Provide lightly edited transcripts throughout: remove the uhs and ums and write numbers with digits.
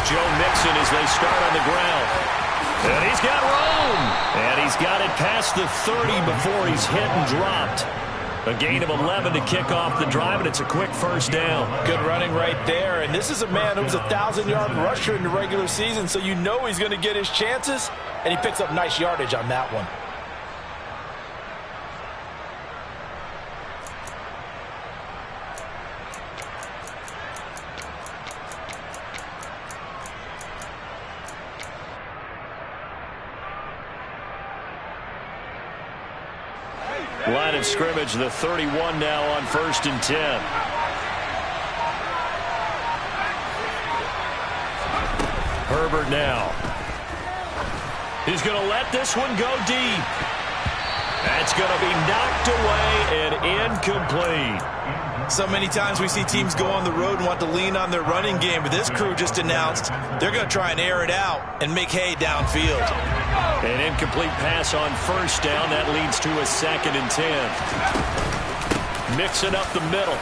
Joe Mixon as they start on the ground. And he's got room. And he's got it past the 30 before he's hit and dropped. A gain of 11 to kick off the drive, and it's a quick first down. Good running right there. And this is a man who was a 1,000-yard rusher in the regular season, so you know he's going to get his chances, and he picks up nice yardage on that one. Line of scrimmage, the 31 now on 1st and 10. Herbert now. He's going to let this one go deep. That's going to be knocked away and incomplete. So many times we see teams go on the road and want to lean on their running game, but this crew just announced they're going to try and air it out and make hay downfield. An incomplete pass on 1st down. That leads to a 2nd and 10. Mixing up the middle.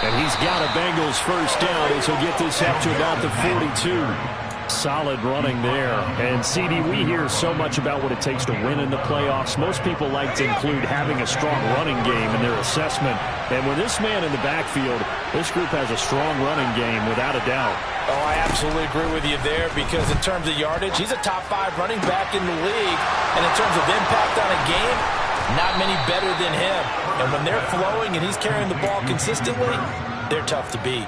And he's got a Bengals first down as he'll get this up to about the 42. Solid running there. And, CD, we hear so much about what it takes to win in the playoffs. Most people like to include having a strong running game in their assessment. And with this man in the backfield, this group has a strong running game without a doubt. Oh, I absolutely agree with you there, because in terms of yardage, he's a top 5 running back in the league. And in terms of impact on a game, not many better than him. And when they're flowing and he's carrying the ball consistently, they're tough to beat.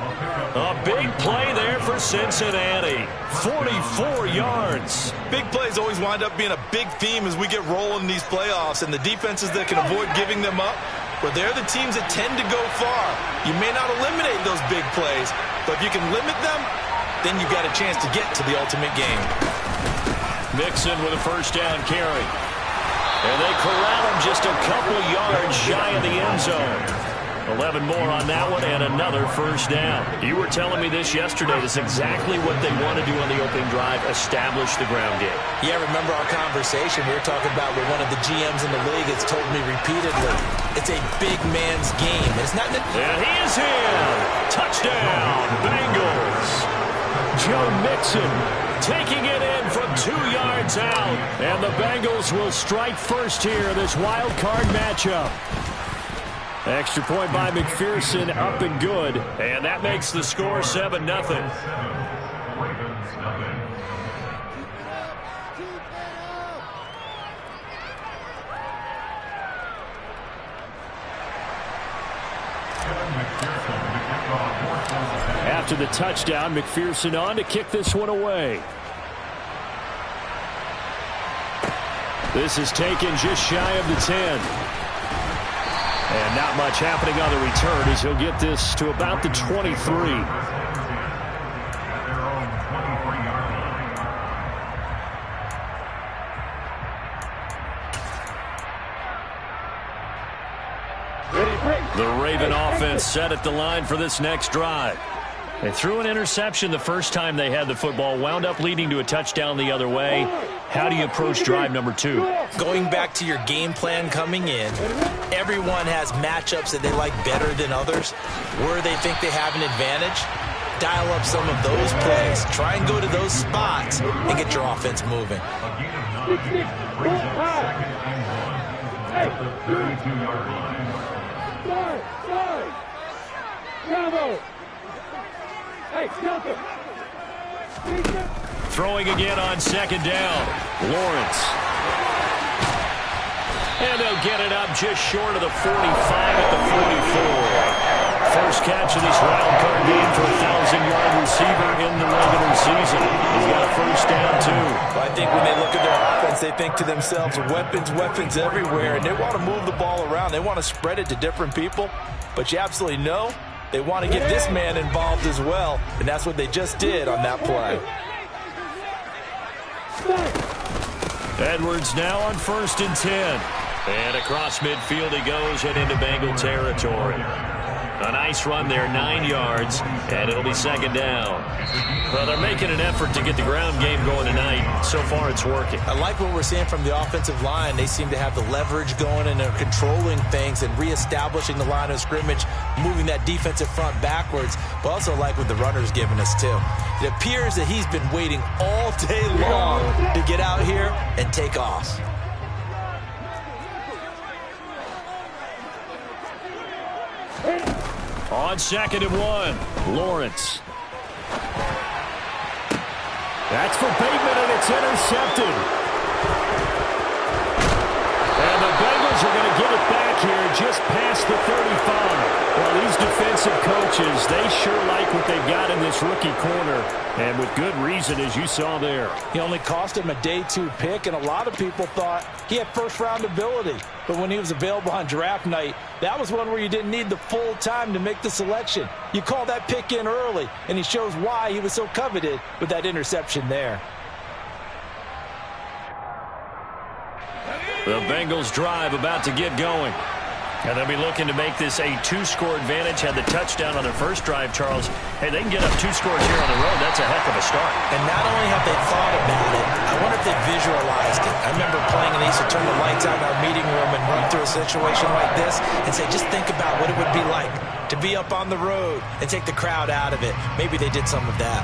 A big play there for Cincinnati. 44 yards. Big plays always wind up being a big theme as we get rolling in these playoffs, and the defenses that can avoid giving them up, but they're the teams that tend to go far. You may not eliminate those big plays, but if you can limit them, then you've got a chance to get to the ultimate game. Mixon with a first down carry. And they corral him just a couple yards shy of the end zone. 11 more on that one and another first down. You were telling me this yesterday. This is exactly what they want to do on the opening drive, establish the ground game. Yeah, remember our conversation we were talking about with one of the GMs in the league that's told me repeatedly, it's a big man's game. It's not. And he is in. Touchdown, Bengals. Joe Mixon taking it in from 2 yards out. And the Bengals will strike first here in this wild card matchup. Extra point by McPherson, up and good. And that makes the score 7-0. After the touchdown, McPherson on to kick this one away. This is taken just shy of the 10. And not much happening on the return as he'll get this to about the 23. The Raven offense set at the line for this next drive. They threw an interception the first time they had the football, wound up leading to a touchdown the other way. How do you approach drive number 2? Going back to your game plan coming in, everyone has matchups that they like better than others. Where they think they have an advantage, dial up some of those plays. Try and go to those spots and get your offense moving. Throwing again on second down. Lawrence. And they'll get it up just short of the 45 at the 44. First catch of this wild card game for a 1,000-yard receiver in the regular season. He's got a first down, too. Well, I think when they look at their offense, they think to themselves, weapons, weapons everywhere, and they want to move the ball around. They want to spread it to different people, but you absolutely know they want to get this man involved as well, and that's what they just did on that play. Edwards now on 1st and 10. And across midfield he goes, head into Bengal territory. A nice run there, 9 yards, and it'll be second down. Well, they're making an effort to get the ground game going tonight. So far, it's working. I like what we're seeing from the offensive line. They seem to have the leverage going, and they're controlling things and reestablishing the line of scrimmage, moving that defensive front backwards, but also like what the runner's giving us, too. It appears that he's been waiting all day long to get out here and take off. On 2nd and 1, Lawrence. That's for Bateman, and it's intercepted. And the Bengals are going to get it back here just past the 35. Well, these defensive coaches, they sure like what they've got in this rookie corner, and with good reason, as you saw there. He only cost him a day 2 pick, and a lot of people thought he had first-round ability. But when he was available on draft night, that was one where you didn't need the full time to make the selection. You call that pick in early, and he shows why he was so coveted with that interception there. The Bengals drive about to get going. And they'll be looking to make this a 2-score advantage. Had the touchdown on their first drive, Charles. Hey, they can get up 2 scores here on the road. That's a heck of a start. And not only have they thought about it, I wonder if they visualized it. I remember playing, and they used to turn the lights out in our meeting room and run through a situation like this and say, just think about what it would be like to be up on the road and take the crowd out of it. Maybe they did some of that.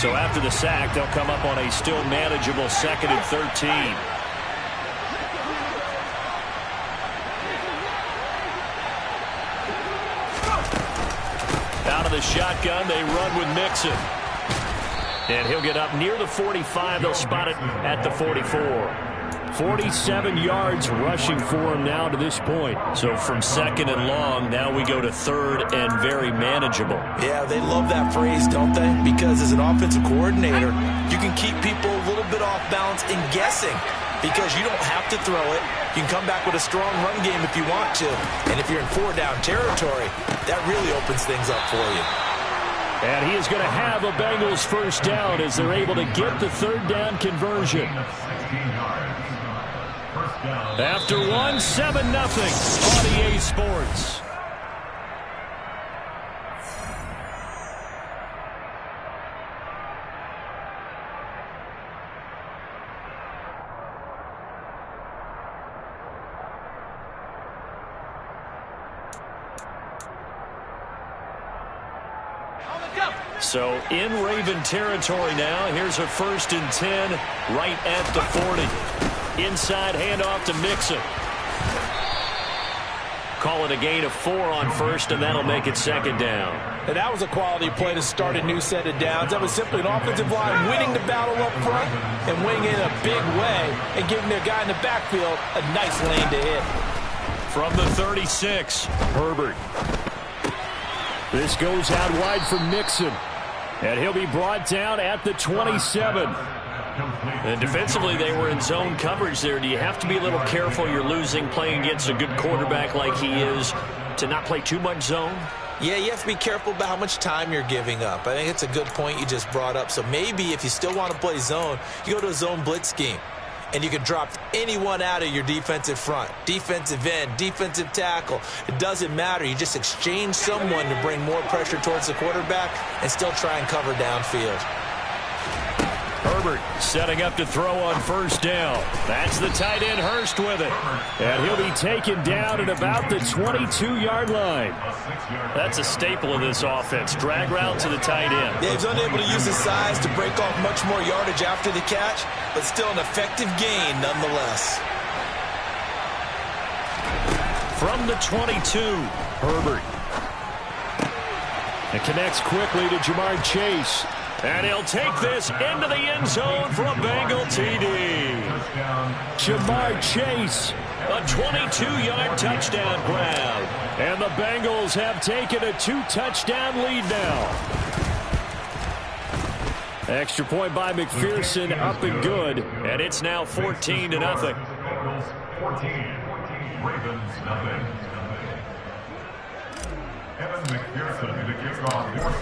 So after the sack, they'll come up on a still manageable 2nd and 13. Out of the shotgun, they run with Mixon. And he'll get up near the 45. They'll spot it at the 44. 47 yards rushing for him now to this point. So from 2nd and long, now we go to 3rd and very manageable. Yeah, they love that phrase, don't they? Because as an offensive coordinator, you can keep people a little bit off balance and guessing because you don't have to throw it. You can come back with a strong run game if you want to. And if you're in 4-down territory, that really opens things up for you. And he is going to have a Bengals first down as they're able to get the 3rd down conversion. After 1, 7-0 on EA Sports. So in Raven territory now. Here's a 1st and 10 right at the 40. Inside handoff to Mixon. Call it a gain of 4 on 1st, and that'll make it 2nd down. And that was a quality play to start a new set of downs. That was simply an offensive line winning the battle up front and winning in a big way and giving their guy in the backfield a nice lane to hit. From the 36, Herbert. This goes out wide for Mixon. And he'll be brought down at the 27. And defensively, they were in zone coverage there. Do you have to be a little careful? You're losing playing against a good quarterback like he is to not play too much zone? Yeah, you have to be careful about how much time you're giving up. I think it's a good point you just brought up. So maybe if you still want to play zone, you go to a zone blitz scheme. And you can drop anyone out of your defensive front, defensive end, defensive tackle. It doesn't matter. You just exchange someone to bring more pressure towards the quarterback and still try and cover downfield. Herbert setting up to throw on 1st down. That's the tight end Hurst with it. And he'll be taken down at about the 22-yard line. That's a staple of this offense. Drag route to the tight end. Yeah, he's unable to use his size to break off much more yardage after the catch, but still an effective gain nonetheless. From the 22, Herbert. It connects quickly to Jamar Chase. And he'll take this into the end zone for a Bengal TD. Jamar Chase, a 22-yard touchdown grab. And the Bengals have taken a 2-touchdown lead now. Extra point by McPherson, up and good. And it's now 14-0. Bengals 14, Ravens nothing.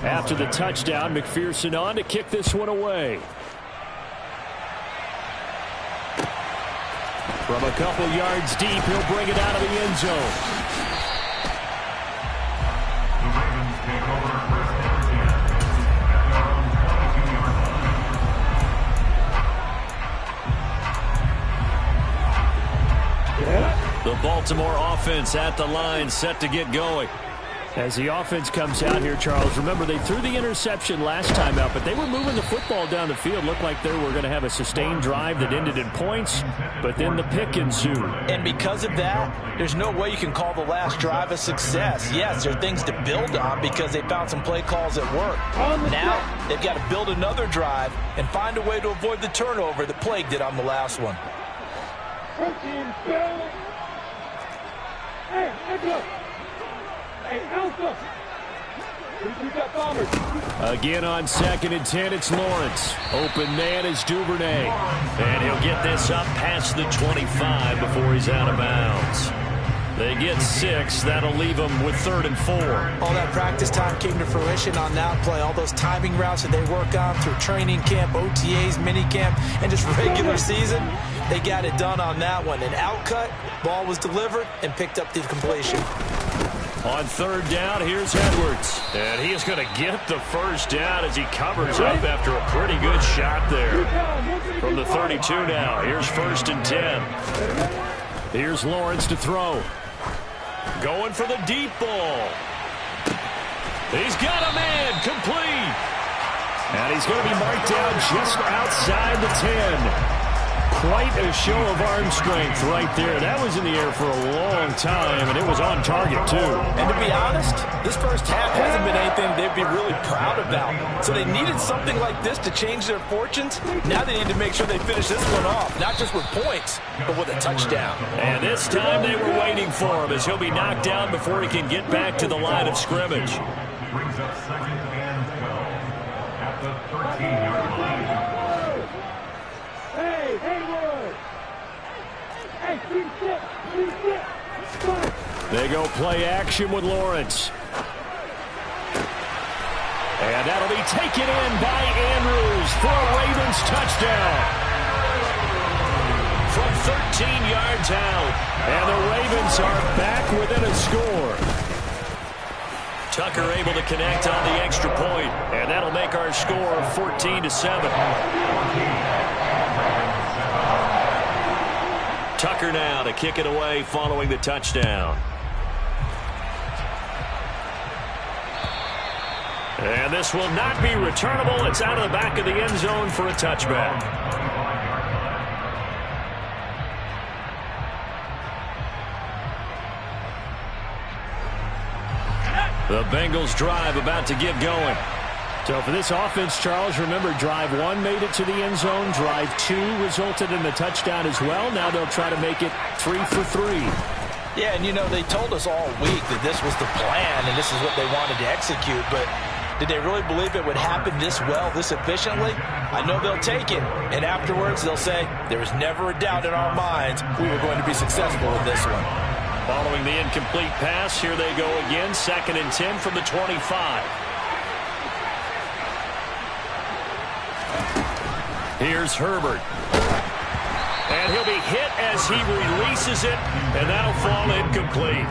After the touchdown, McPherson on to kick this one away. From a couple yards deep, he'll bring it out of the end zone. The Ravens take over first and 10 at their own 22-yard line. The Baltimore offense at the line, set to get going. As the offense comes out here, Charles, remember they threw the interception last time out, but they were moving the football down the field. Looked like they were going to have a sustained drive that ended in points, but then the pick ensued. And because of that, there's no way you can call the last drive a success. Yes, there are things to build on because they found some play calls that work. Now, they've got to build another drive and find a way to avoid the turnover that plagued it on the last one. Hey, Edgar! Hey, Alpha! We got bombers. Again on 2nd and 10, it's Lawrence. Open man is Duvernay. And he'll get this up past the 25 before he's out of bounds. They get 6. That'll leave them with 3rd and 4. All that practice time came to fruition on that play. All those timing routes that they work on through training camp, OTAs, minicamp, and just regular season, they got it done on that one. An outcut, ball was delivered, and picked up the completion. On 3rd down, here's Edwards. And he is going to get the first down as he covers up after a pretty good shot there. From the 32 now, here's 1st and 10. Here's Lawrence to throw. Going for the deep ball. He's got a man, complete. And he's going to be marked down just outside the 10. Quite a show of arm strength right there. That was in the air for a long time, and it was on target, too. And to be honest, this first half hasn't been anything they'd be really proud about. So they needed something like this to change their fortunes. Now they need to make sure they finish this one off, not just with points, but with a touchdown. And this time they were waiting for him as he'll be knocked down before he can get back to the line of scrimmage. Brings up 2nd and 12 at the 13-yard line. Hey, Haywood! Hey, keep it! They go play action with Lawrence. And that'll be taken in by Andrews for a Ravens touchdown. From 13 yards out. And the Ravens are back within a score. Tucker able to connect on the extra point. And that'll make our score 14-7. Tucker now to kick it away following the touchdown. And this will not be returnable. It's out of the back of the end zone for a touchback. The Bengals drive about to get going. So for this offense, Charles, remember drive 1 made it to the end zone. Drive 2 resulted in the touchdown as well. Now they'll try to make it 3 for 3. Yeah, and you know, they told us all week that this was the plan and this is what they wanted to execute, but did they really believe it would happen this well, this efficiently? I know they'll take it, and afterwards they'll say, there was never a doubt in our minds we were going to be successful with this one. Following the incomplete pass, here they go again, 2nd and 10 from the 25. Here's Herbert. And he'll be hit as he releases it, and that'll fall incomplete.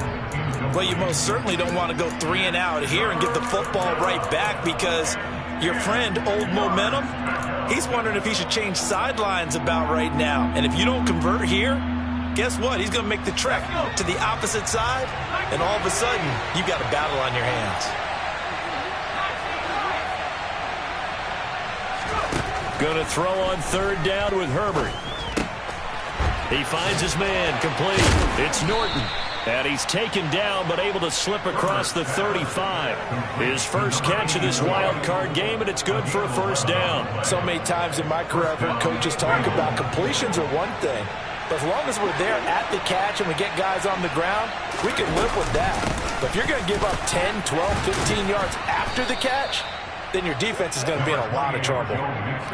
Well, you most certainly don't want to go 3 and out here and get the football right back because your friend, Old Momentum, he's wondering if he should change sidelines about right now. And if you don't convert here, guess what? He's going to make the trek to the opposite side, and all of a sudden, you've got a battle on your hands. Going to throw on 3rd down with Herbert. He finds his man, complete. It's Norton. And he's taken down, but able to slip across the 35. His first catch of this wild card game, and it's good for a 1st down. So many times in my career, I've heard coaches talk about completions are one thing. But as long as we're there at the catch and we get guys on the ground, we can live with that. But if you're going to give up 10, 12, 15 yards after the catch, then your defense is going to be in a lot of trouble.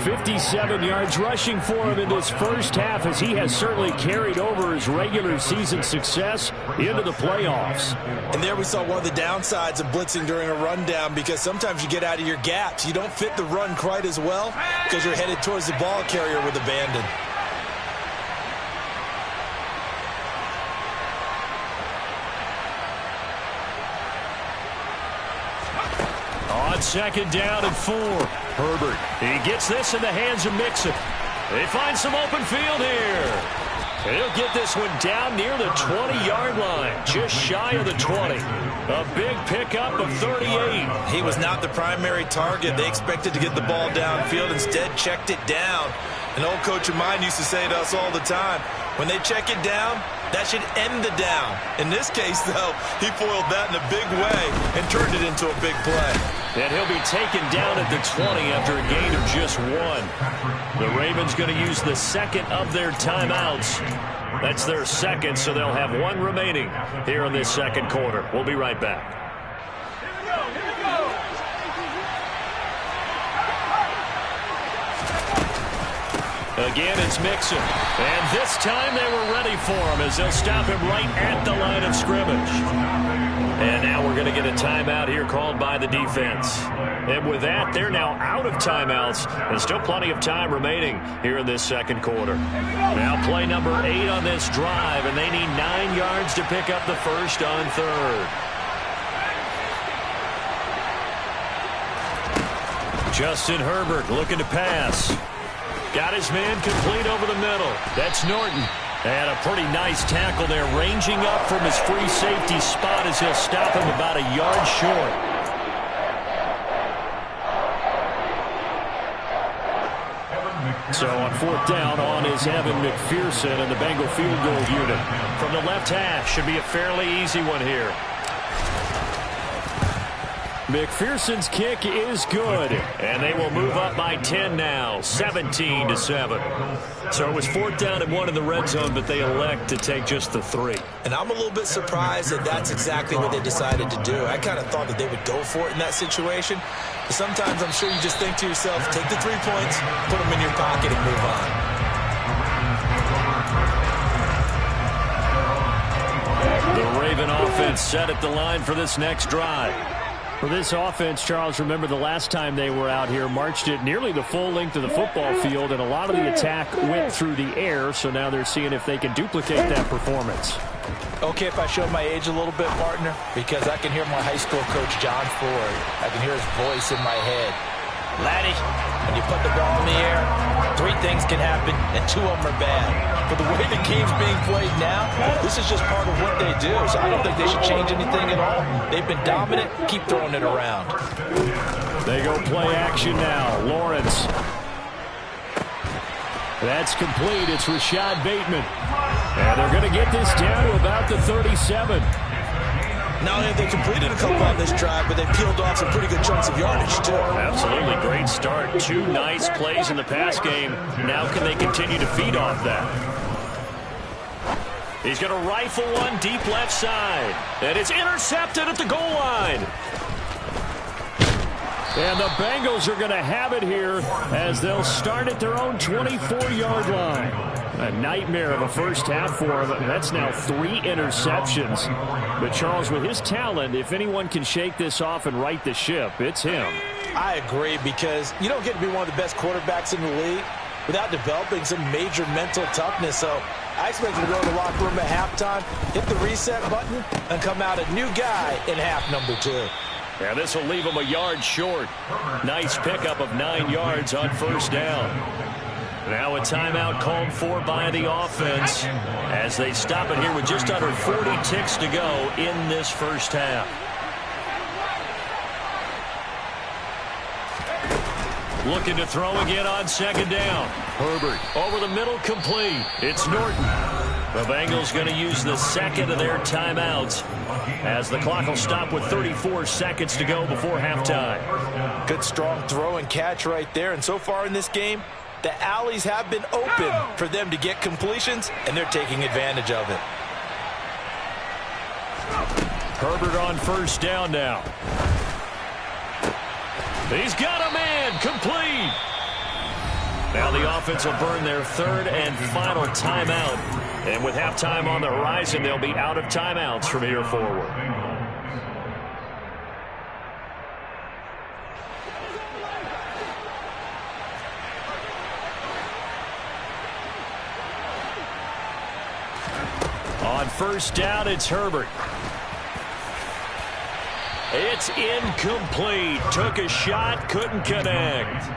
57 yards rushing for him in this first half as he has certainly carried over his regular season success into the playoffs. And there we saw one of the downsides of blitzing during a rundown because sometimes you get out of your gaps. You don't fit the run quite as well because you're headed towards the ball carrier with abandon. second down and 4. Herbert, he gets this in the hands of Mixon. They find some open field here. He'll get this one down near the 20-yard line, just shy of the 20. A big pickup of 38. He was not the primary target. They expected to get the ball downfield, instead checked it down. An old coach of mine used to say to us all the time, when they check it down, that should end the down. In this case, though, he foiled that in a big way and turned it into a big play. And he'll be taken down at the 20 after a gain of just 1. The Ravens going to use the second of their timeouts. That's their second, so they'll have 1 remaining here in this second quarter. We'll be right back. Again, it's Mixon. And this time they were ready for him as they'll stop him right at the line of scrimmage. And now we're going to get a timeout here called by the defense. And with that, they're now out of timeouts. And still plenty of time remaining here in this second quarter. Now play number 8 on this drive, and they need 9 yards to pick up the first on 3rd. Justin Herbert looking to pass. Got his man complete over the middle. That's Norton. And a pretty nice tackle there, ranging up from his free safety spot as he'll stop him about a yard short. So on 4th down, on is Evan McPherson and the Bengal field goal unit. From the left hash, should be a fairly easy one here. McPherson's kick is good, and they will move up by 10 now, 17-7. So it was 4th down and 1 in the red zone, but they elect to take just the 3. And I'm a little bit surprised that that's exactly what they decided to do. I kind of thought that they would go for it in that situation. But sometimes I'm sure you just think to yourself, take the 3 points, put them in your pocket, and move on. The Raven offense set at the line for this next drive. For this offense, Charles, remember the last time they were out here, marched it nearly the full length of the football field, and a lot of the attack went through the air, so now they're seeing if they can duplicate that performance. Okay, if I show my age a little bit, partner, because I can hear my high school coach, John Ford. I can hear his voice in my head. Laddie, when you put the ball in the air, 3 things can happen, and 2 of them are bad. But the way the game's being played now, this is just part of what they do. So I don't think they should change anything at all. They've been dominant. Keep throwing it around. They go play action now. Lawrence. That's complete. It's Rashad Bateman. And they're going to get this down to about the 37. Not only have they completed a couple on this drive, but they peeled off some pretty good chunks of yardage, too. Absolutely great start. 2 nice plays in the pass game. Now can they continue to feed off that? He's going to rifle one deep left side. And it's intercepted at the goal line. And the Bengals are going to have it here as they'll start at their own 24-yard line. A nightmare of a first half for him. That's now 3 interceptions. But Charles, with his talent, if anyone can shake this off and right the ship, it's him. I agree, because you don't get to be one of the best quarterbacks in the league without developing some major mental toughness. So I expect him to go to the locker room at halftime, hit the reset button, and come out a new guy in half number 2. Yeah, this will leave him a yard short. Nice pickup of 9 yards on 1st down. Now a timeout called for by the offense as they stop it here with just under 40 ticks to go in this first half. Looking to throw again on 2nd down. Herbert over the middle, complete. It's Norton. The Bengals going to use the second of their timeouts as the clock will stop with 34 seconds to go before halftime. Good strong throw and catch right there. And so far in this game, the alleys have been open for them to get completions, and they're taking advantage of it. Herbert on 1st down now. He's got a man, complete. Now the offense will burn their 3rd and final timeout. And with halftime on the horizon, they'll be out of timeouts from here forward. On 1st down, it's Herbert. It's incomplete. Took a shot, couldn't connect.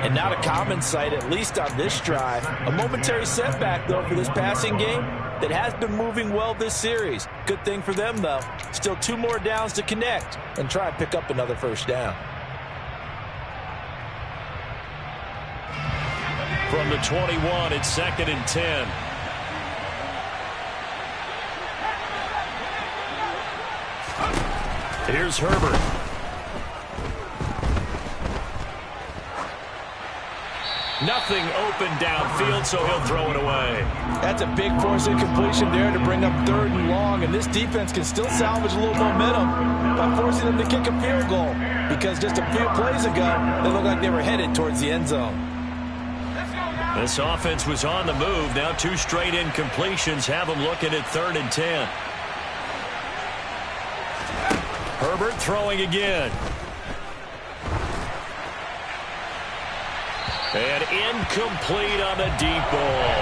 And not a common sight, at least on this drive. A momentary setback, though, for this passing game that has been moving well this series. Good thing for them, though. Still 2 more downs to connect and try and pick up another first down. From the 21, it's 2nd and 10. Here's Herbert. Nothing open downfield, so he'll throw it away. That's a big force incompletion there to bring up 3rd and long, and this defense can still salvage a little momentum by forcing them to kick a field goal, because just a few plays ago, they looked like they were headed towards the end zone. This offense was on the move. Now 2 straight incompletions have them looking at 3rd and 10. Herbert throwing again. And incomplete on the deep ball.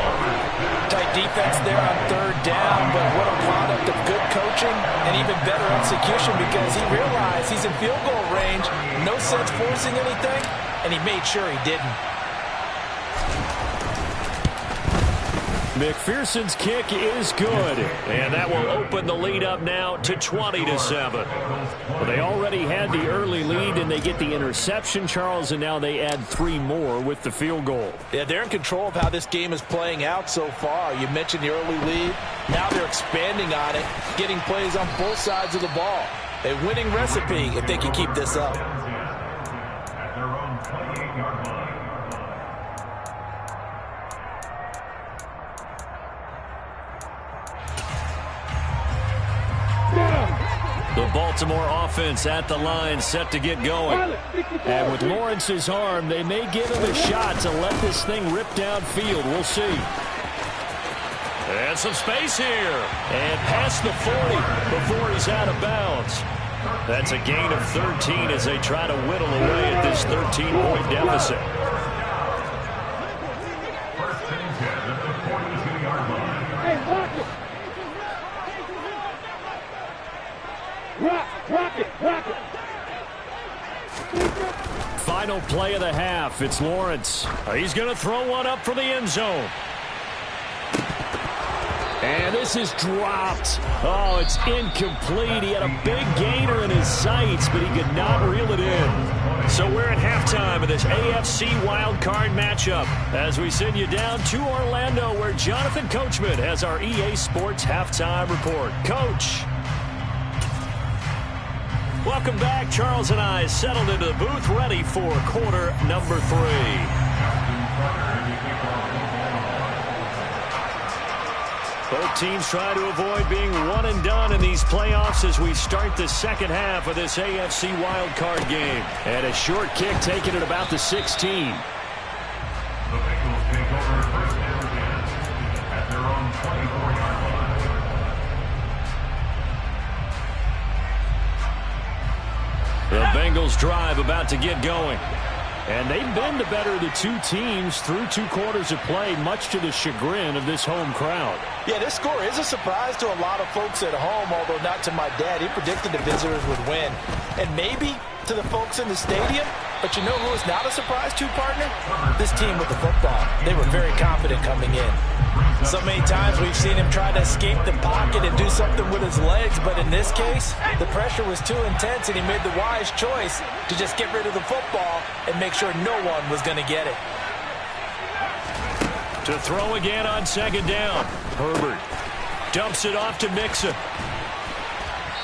Tight defense there on 3rd down, but what a product of good coaching and even better execution, because he realized he's in field goal range, no sense forcing anything, and he made sure he didn't. McPherson's kick is good, and that will open the lead up now to 20-7. Well, they already had the early lead, and they get the interception, Charles, and now they add 3 more with the field goal. Yeah, they're in control of how this game is playing out so far. You mentioned the early lead. Now they're expanding on it, getting plays on both sides of the ball. A winning recipe if they can keep this up. At their own 28-yard line. The Baltimore offense at the line, set to get going. And with Lawrence's arm, they may give him a shot to let this thing rip downfield. We'll see. And some space here. And past the 40 before he's out of bounds. That's a gain of 13 as they try to whittle away at this 13-point deficit. First and 10 at the 42-yard line. Hey, watch it. Rock it. Final play of the half. It's Lawrence. He's going to throw one up for the end zone. And this is dropped. Oh, it's incomplete. He had a big gainer in his sights, but he could not reel it in. So we're at halftime of this AFC wildcard matchup as we send you down to Orlando, where Jonathan Coachman has our EA Sports halftime report. Coach. Welcome back. Charles and I settled into the booth, ready for quarter number 3. Both teams try to avoid being one and done in these playoffs as we start the second half of this AFC wildcard game. And a short kick taken at about the 16. The Bengals take over first and 10 at their own 24-yard line. The Bengals drive about to get going. And they've been the better of the 2 teams through 2 quarters of play, much to the chagrin of this home crowd. Yeah, this score is a surprise to a lot of folks at home, although not to my dad. He predicted the visitors would win. And maybe to the folks in the stadium, but you know who is not a surprise to, partner? This team with the football. They were very confident coming in. So many times we've seen him try to escape the pocket and do something with his legs, but in this case, the pressure was too intense and he made the wise choice to just get rid of the football and make sure no one was going to get it. To throw again on second down. Herbert dumps it off to Mixon.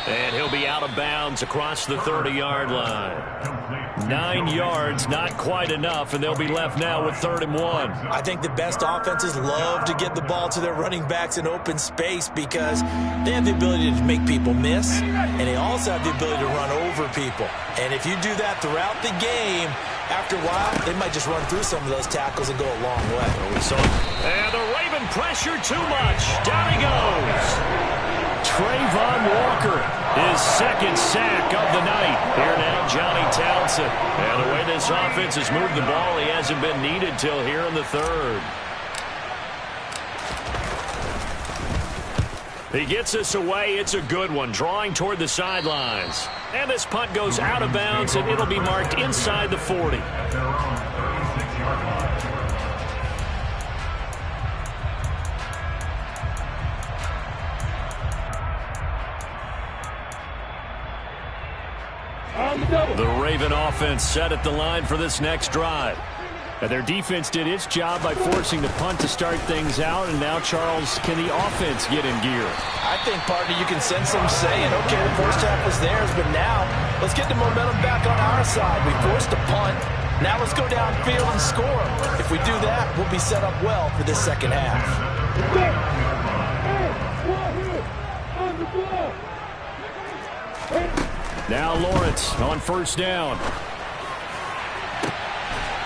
And he'll be out of bounds across the 30-yard line. 9 yards, not quite enough, and they'll be left now with 3rd and 1. I think the best offenses love to get the ball to their running backs in open space because they have the ability to make people miss, and they also have the ability to run over people. And if you do that throughout the game, after a while, they might just run through some of those tackles and go a long way. And the Raven pressure too much. Down he goes. Trayvon Walker, his 2nd sack of the night. Here now, Johnny Townsend. And the way this offense has moved the ball, he hasn't been needed till here in the 3rd. He gets us away. It's a good one, drawing toward the sidelines. And this punt goes out of bounds, and it'll be marked inside the 40. At their own 36-yard line. On the double. The Raven offense set at the line for this next drive. And their defense did its job by forcing the punt to start things out. And now, Charles, can the offense get in gear? I think, partner, you can sense them saying, okay, the first half was theirs, but now let's get the momentum back on our side. We forced a punt. Now let's go downfield and score. If we do that, we'll be set up well for this second half. Hey, ball here. On the ball. Hey. Now Lawrence on first down.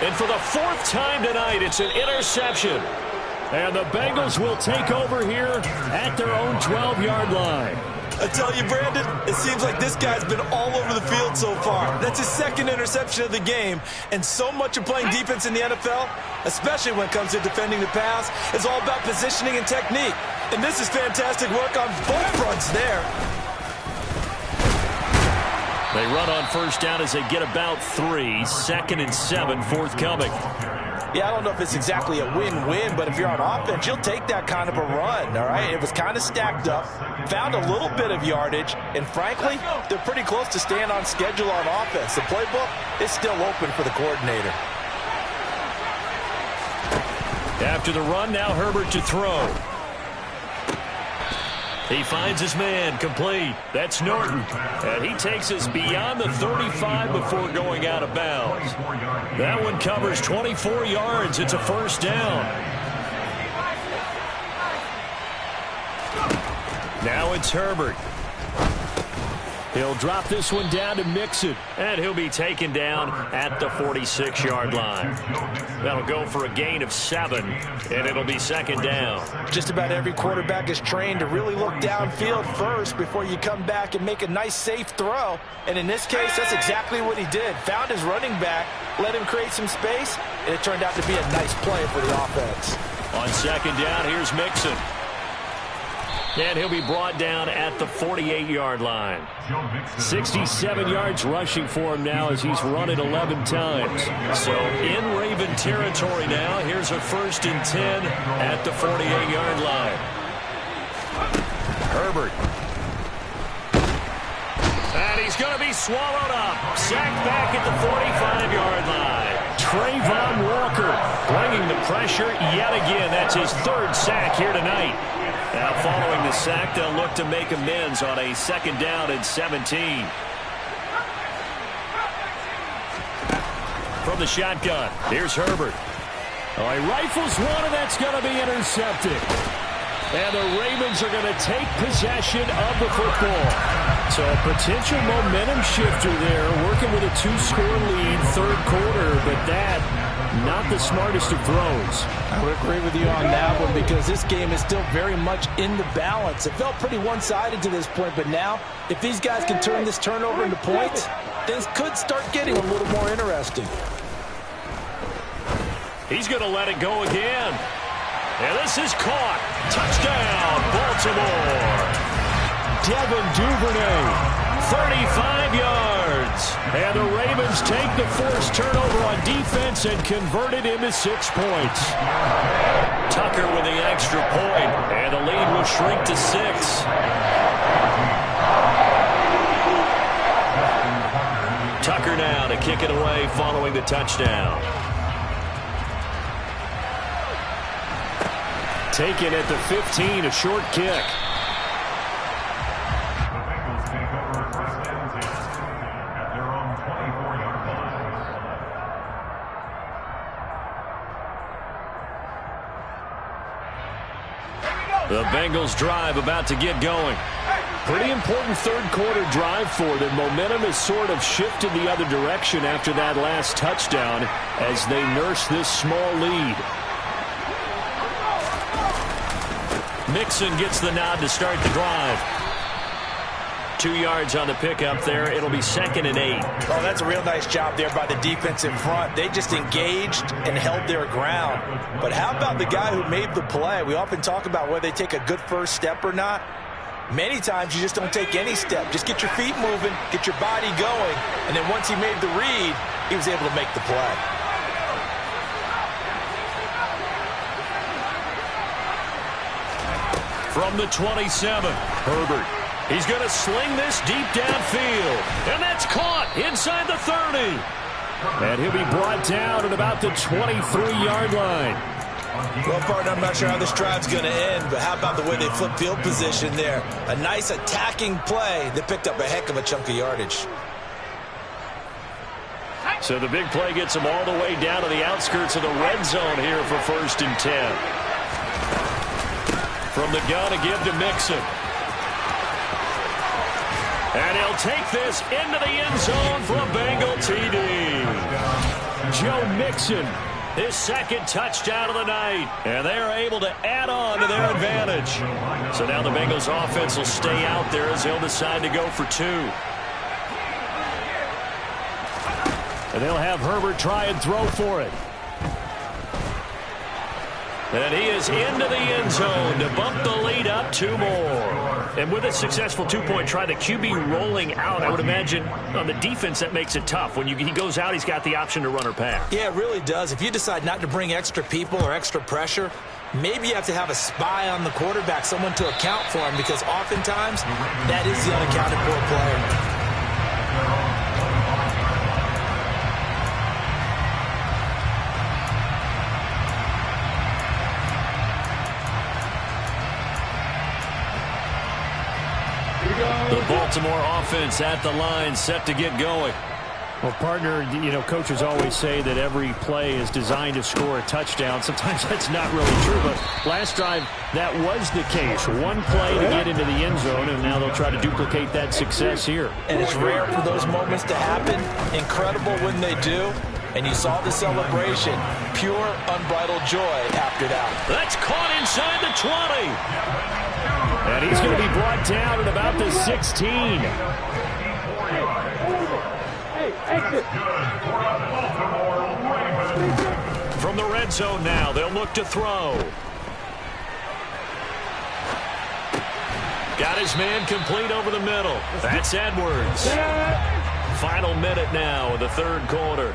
And for the fourth time tonight, it's an interception. And the Bengals will take over here at their own 12-yard line. I tell you, Brandon, it seems like this guy's been all over the field so far. That's his second interception of the game. And so much of playing defense in the NFL, especially when it comes to defending the pass, is all about positioning and technique. And this is fantastic work on both fronts there. They run on first down as they get about 3. 2nd and 7 forthcoming. Yeah, I don't know if it's exactly a win-win, but if you're on offense, you'll take that kind of a run, all right? It was kind of stacked up, found a little bit of yardage, and frankly, they're pretty close to staying on schedule on offense. The playbook is still open for the coordinator. After the run, now Herbert to throw. He finds his man, complete. That's Norton. And he takes us beyond the 35 before going out of bounds. That one covers 24 yards. It's a first down. Now it's Herbert. He'll drop this one down to Mixon, and he'll be taken down at the 46-yard line. That'll go for a gain of 7, and it'll be second down. Just about every quarterback is trained to really look downfield first before you come back and make a nice, safe throw. And in this case, that's exactly what he did. Found his running back, let him create some space, and it turned out to be a nice play for the offense. On second down, here's Mixon. And he'll be brought down at the 48-yard line. 67 yards rushing for him now as he's run it 11 times. So in Raven territory now. Here's a 1st and 10 at the 48-yard line. Herbert. And he's going to be swallowed up. Sacked back at the 45-yard line. Trayvon Walker bringing the pressure yet again. That's his 3rd sack here tonight. Now following the sack, they'll look to make amends on a 2nd down and 17. From the shotgun, here's Herbert. Oh, he rifles one, and that's going to be intercepted. And the Ravens are going to take possession of the football. So a potential momentum shifter there, working with a 2-score lead, 3rd quarter, but that not the smartest of throws. I would agree with you on that one because this game is still very much in the balance. It felt pretty one-sided to this point, but now if these guys can turn this turnover into points, things could start getting a little more interesting. He's going to let it go again. And this is caught. Touchdown, Baltimore. Devin Duvernay. 35 yards. And the Ravens take the forced turnover on defense and convert it into 6 points. Tucker with the extra point, and the lead will shrink to 6. Tucker now to kick it away following the touchdown. Taken at the 15, a short kick. The Bengals drive about to get going. Pretty important 3rd quarter drive for them. Momentum has sort of shifted the other direction after that last touchdown as they nurse this small lead. Mixon gets the nod to start the drive. 2 yards on the pickup there. It'll be 2nd and 8. Oh, that's a real nice job there by the defense in front. They just engaged and held their ground. But how about the guy who made the play? We often talk about whether they take a good first step or not. Many times you just don't take any step. Just get your feet moving, get your body going, and then once he made the read, he was able to make the play. From the 27, Herbert. He's going to sling this deep downfield. And that's caught inside the 30. And he'll be brought down at about the 23-yard line. Well, partner, I'm not sure how this drive's going to end, but how about the way they flip field position there? A nice attacking play that picked up a heck of a chunk of yardage. So the big play gets them all the way down to the outskirts of the red zone here for 1st and 10. From the gun to give to Mixon. And he'll take this into the end zone for a Bengal TD. Joe Mixon, his 2nd touchdown of the night. And they're able to add on to their advantage. So now the Bengals offense will stay out there as they'll decide to go for 2. And they'll have Herbert try and throw for it. And he is into the end zone to bump the lead up 2 more. And with a successful 2-point try, the QB rolling out, I would imagine on the defense that makes it tough. When he goes out, he's got the option to run or pass. Yeah, it really does. If you decide not to bring extra people or extra pressure, maybe you have to have a spy on the quarterback, someone to account for him, because oftentimes that is the unaccounted for player. The Baltimore offense at the line, set to get going. Well, partner, you know, coaches always say that every play is designed to score a touchdown. Sometimes that's not really true, but last drive, that was the case. One play to get into the end zone, and now they'll try to duplicate that success here. And it's rare for those moments to happen. Incredible when they do. And you saw the celebration. Pure, unbridled joy after that. That's caught inside the 20. And he's going to be brought down at about the 16. From the red zone now, they'll look to throw. Got his man complete over the middle. That's Edwards. Final minute now of the 3rd quarter.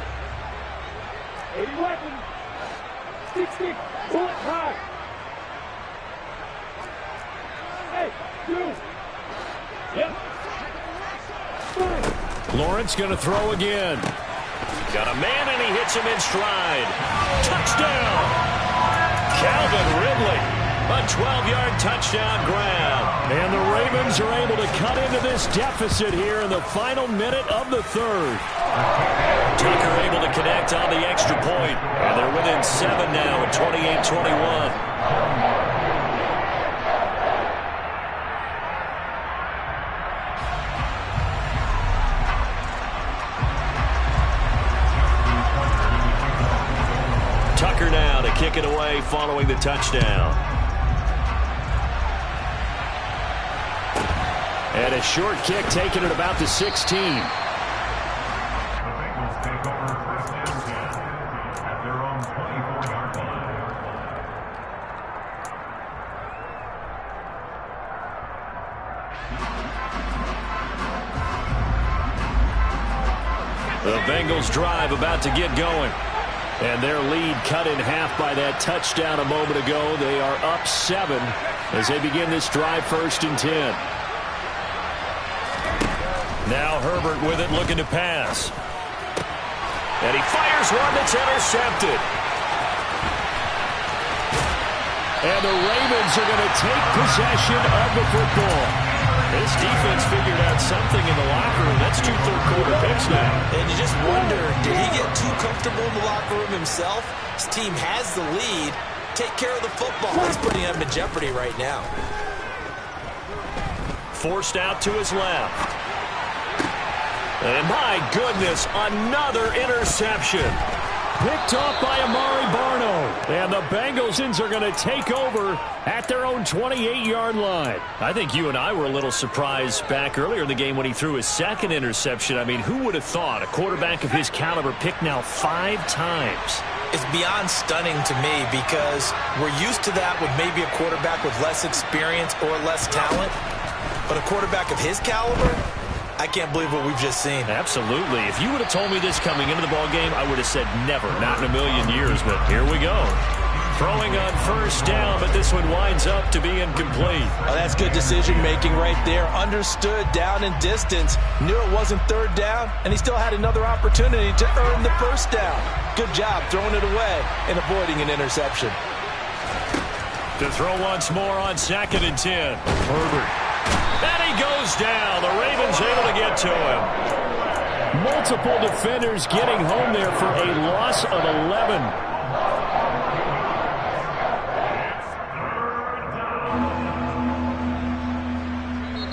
80 weapons. 60. Bullet high. Hey, you. Yep. Lawrence going to throw again. Got a man, and he hits him in stride. Touchdown! Calvin Ridley. A 12-yard touchdown grab. And the Ravens are able to cut into this deficit here in the final minute of the 3rd. Tucker able to connect on the extra point. And they're within 7 now at 28-21. Tucker now to kick it away following the touchdown. And a short kick taken at about the 16. The Bengals take over 1st and 10 at their own 24-yard line. The Bengals drive about to get going. And their lead cut in half by that touchdown a moment ago. They are up 7 as they begin this drive 1st and 10. Now Herbert with it, looking to pass. And he fires one that's intercepted. And the Ravens are going to take possession of the football. This defense figured out something in the locker room. That's 2 third-quarter picks now. And you just wonder, did he get too comfortable in the locker room himself? His team has the lead. Take care of the football. He's putting him in jeopardy right now. Forced out to his left. And my goodness, another interception. Picked off by Amari Barno. And the Bengals are going to take over at their own 28-yard line. I think you and I were a little surprised back earlier in the game when he threw his 2nd interception. I mean, who would have thought a quarterback of his caliber picked now 5 times? It's beyond stunning to me because we're used to that with maybe a quarterback with less experience or less talent. But a quarterback of his caliber, I can't believe what we've just seen. Absolutely. If you would have told me this coming into the ball game, I would have said never, not in a million years. But here we go. Throwing on first down, but this one winds up to be incomplete. Oh, that's good decision-making right there. Understood down and distance. Knew it wasn't third down, and he still had another opportunity to earn the first down. Good job throwing it away and avoiding an interception. To throw once more on 2nd and 10. Herbert. And he goes down. The Ravens able to get to him. Multiple defenders getting home there for a loss of 11.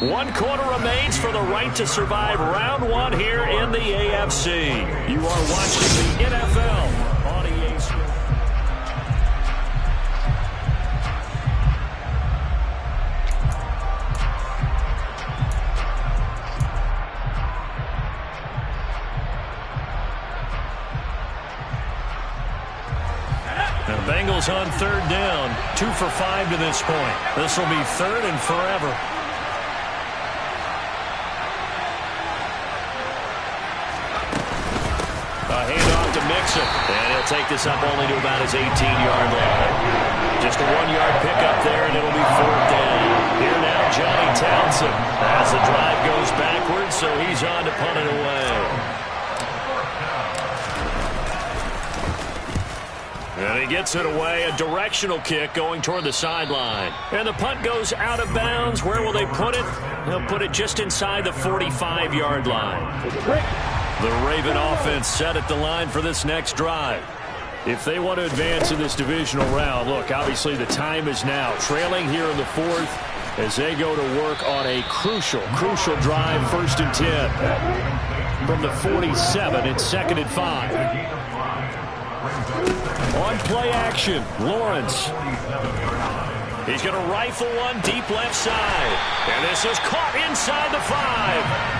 One quarter remains for the right to survive round one here in the AFC. You are watching the NFL on EA Sports. The Bengals on 3rd down. 2 for 5 to this point. This will be 3rd and forever. Handoff to Mixon, and he'll take this up only to about his 18-yard line. Just a 1-yard pickup there, and it'll be 4th down. Here now, Johnny Townsend, as the drive goes backwards, so he's on to punt it away. And he gets it away, a directional kick going toward the sideline. And the punt goes out of bounds. Where will they put it? They'll put it just inside the 45-yard line. The Raven offense set at the line for this next drive. If they want to advance in this divisional round, look, obviously the time is now. Trailing here in the 4th as they go to work on a crucial drive, 1st and 10. From the 47, it's 2nd and 5. On play action, Lawrence. He's going to rifle one deep left side. And this is caught inside the 5.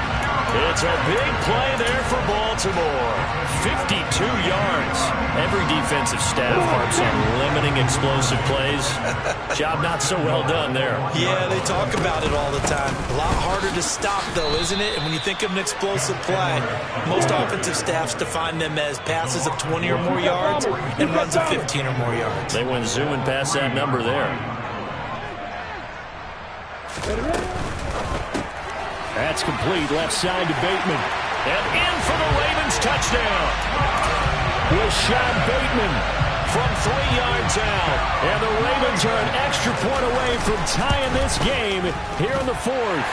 It's a big play there for Baltimore. 52 yards. Every defensive staff harps on limiting explosive plays. Job not so well done there. Yeah, they talk about it all the time. A lot harder to stop, though, isn't it? And when you think of an explosive play, most offensive staffs define them as passes of 20 or more yards and runs of 15 or more yards. They went zooming past that number there. That's complete. Left side to Bateman. And in for the Ravens touchdown. Rashad Bateman from 3 yards out. And the Ravens are an extra point away from tying this game here in the 4th.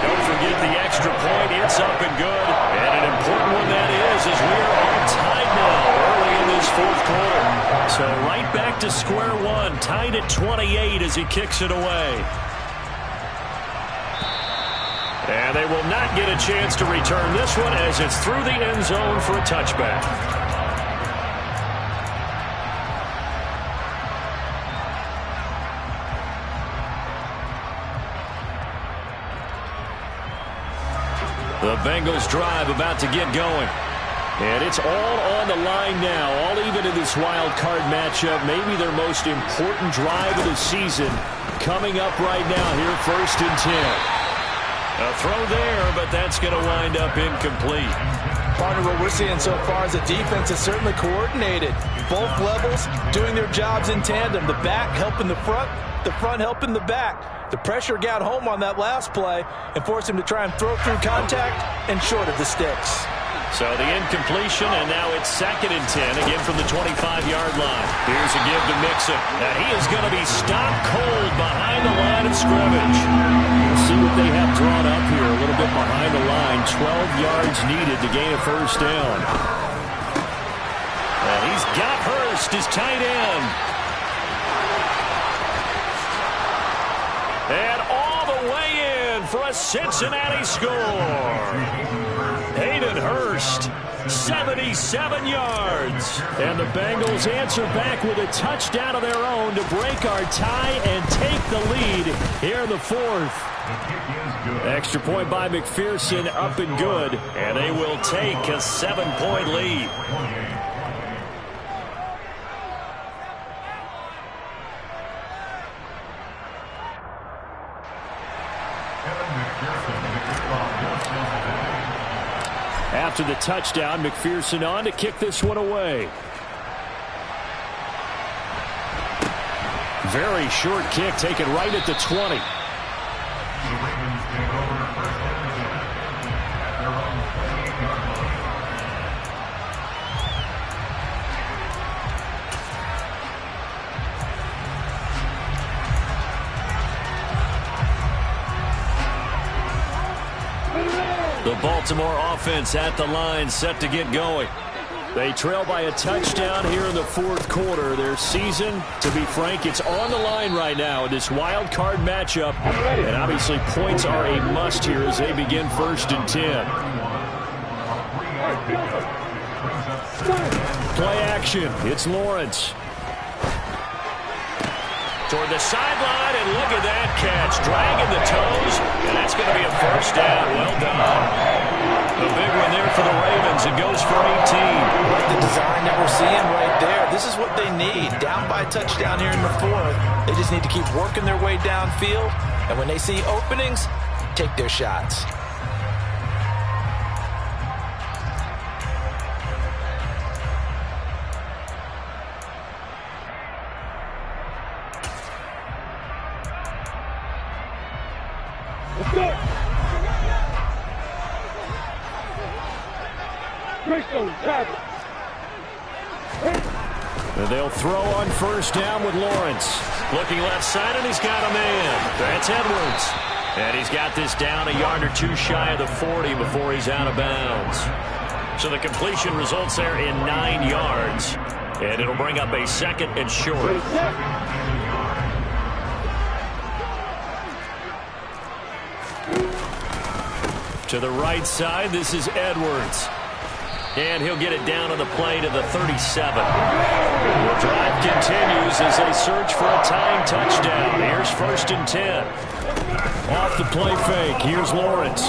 Don't forget the extra point. It's up and good. And an important one that is as we are all tied now early in this 4th quarter. So right back to square one. Tied at 28 as he kicks it away. And they will not get a chance to return this one as it's through the end zone for a touchback. The Bengals drive about to get going. And it's all on the line now, all even in this wild card matchup. Maybe their most important drive of the season coming up right now here, 1st and 10. A throw there, but that's going to wind up incomplete. Partner, what we're seeing so far is the defense is certainly coordinated. Both levels doing their jobs in tandem. The back helping the front helping the back. The pressure got home on that last play and forced him to try and throw through contact and short of the sticks. So the incompletion, and now it's 2nd and 10, again from the 25-yard line. Here's a give to Mixon. And he is going to be stopped cold behind the line of scrimmage. We'll see what they have drawn up here, a little bit behind the line. 12 yards needed to gain a 1st down. And he's got Hurst, his tight end. And all the way in for a Cincinnati score. Hayden Hurst, 77 yards. And the Bengals answer back with a touchdown of their own to break our tie and take the lead here in the 4th. Extra point by McPherson, up and good. And they will take a 7-point lead. After the touchdown, McPherson on to kick this one away. Very short kick taken right at the 20. The Ravens take over first down again at their own 28-yard line. The Baltimore offense at the line, set to get going. They trail by a touchdown here in the fourth quarter. Their season, to be frank, it's on the line right now in this wild card matchup. And obviously points are a must here as they begin 1st and 10. Play action. It's Lawrence. Toward the sideline, and look at that catch. Dragging the toes, and that's going to be a first down. Well done. The big one there for the Ravens. It goes for 18. Like the design that we're seeing right there. This is what they need. Down by a touchdown here in the fourth. They just need to keep working their way downfield. And when they see openings, take their shots. Let's go. And they'll throw on first down with Lawrence. Looking left side, and he's got a man. That's Edwards. And he's got this down a yard or two shy of the 40 before he's out of bounds. So the completion results there in 9 yards. And it'll bring up a 2nd and short. To the right side, this is Edwards. And he'll get it down on the play to the 37. The drive continues as they search for a tying touchdown. Here's 1st and 10. Off the play fake, here's Lawrence.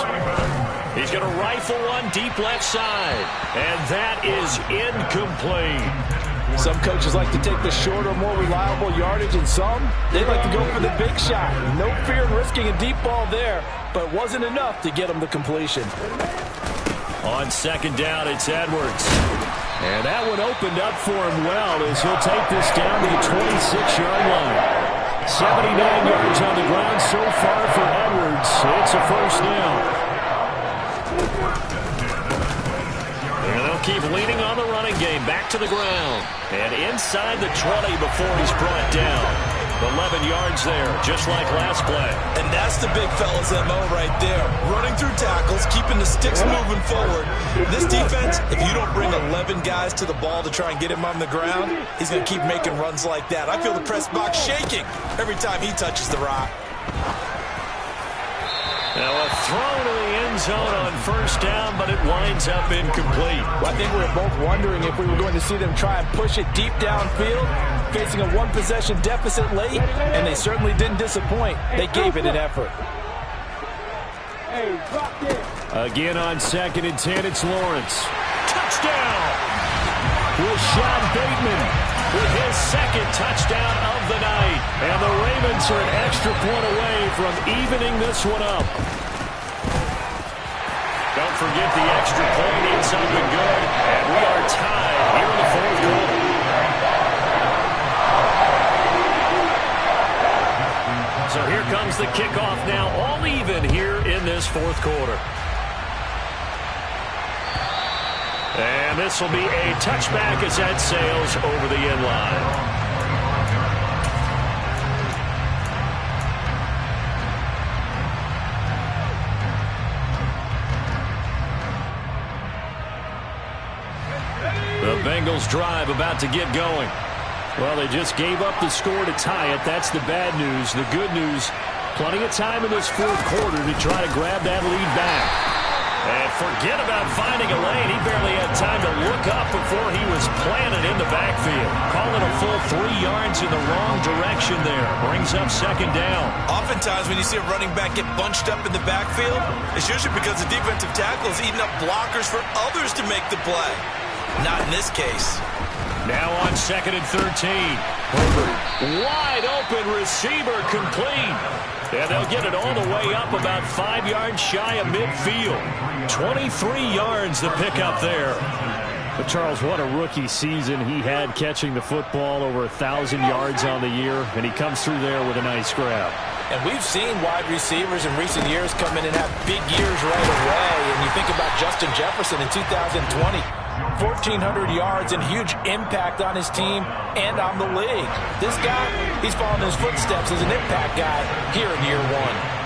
He's going to rifle one deep left side. And that is incomplete. Some coaches like to take the shorter, more reliable yardage, and some, they like to go for the big shot. No fear in risking a deep ball there, but it wasn't enough to get them the completion. On 2nd down, it's Edwards. And that one opened up for him well as he'll take this down to the 26-yard line. 79 yards on the ground so far for Edwards. It's a first down. And they'll keep leaning on the running game. Back to the ground. And inside the 20 before he's brought down. 11 yards there, just like last play. And that's the big fella's MO right there. Running through tackles, keeping the sticks moving forward. This defense, if you don't bring 11 guys to the ball to try and get him on the ground, he's going to keep making runs like that. I feel the press box shaking every time he touches the rock. Now a throw to the end zone on first down, but it winds up incomplete. Well, I think we were both wondering if we were going to see them try and push it deep downfield, facing a one-possession deficit late, and they certainly didn't disappoint. They gave it an effort. Again on 2nd and 10, it's Lawrence. Touchdown! Rashad Bateman with his 2nd touchdown of the night. And the Ravens are an extra point away from evening this one up. Don't forget the extra point needs something good. And we are tied here in the fourth quarter. So here comes the kickoff now, all even here in this fourth quarter. And this will be a touchback as that sails over the end line. The Bengals drive about to get going. Well, they just gave up the score to tie it. That's the bad news. The good news, plenty of time in this fourth quarter to try to grab that lead back. And forget about finding a lane. He barely had time to look up before he was planted in the backfield. Call it a full 3 yards in the wrong direction there. Brings up 2nd down. Oftentimes when you see a running back get bunched up in the backfield, it's usually because the defensive tackle is eating up blockers for others to make the play. Not in this case. Now on 2nd and 13. Herbert, wide open receiver, complete. And they'll get it all the way up about 5 yards shy of midfield. 23 yards to pick up there. But, Charles, what a rookie season he had catching the football, over 1,000 yards on the year, and he comes through there with a nice grab. And we've seen wide receivers in recent years come in and have big years right away. And you think about Justin Jefferson in 2020, 1,400 yards and huge impact on his team and on the league. This guy, he's following his footsteps as an impact guy here in year one.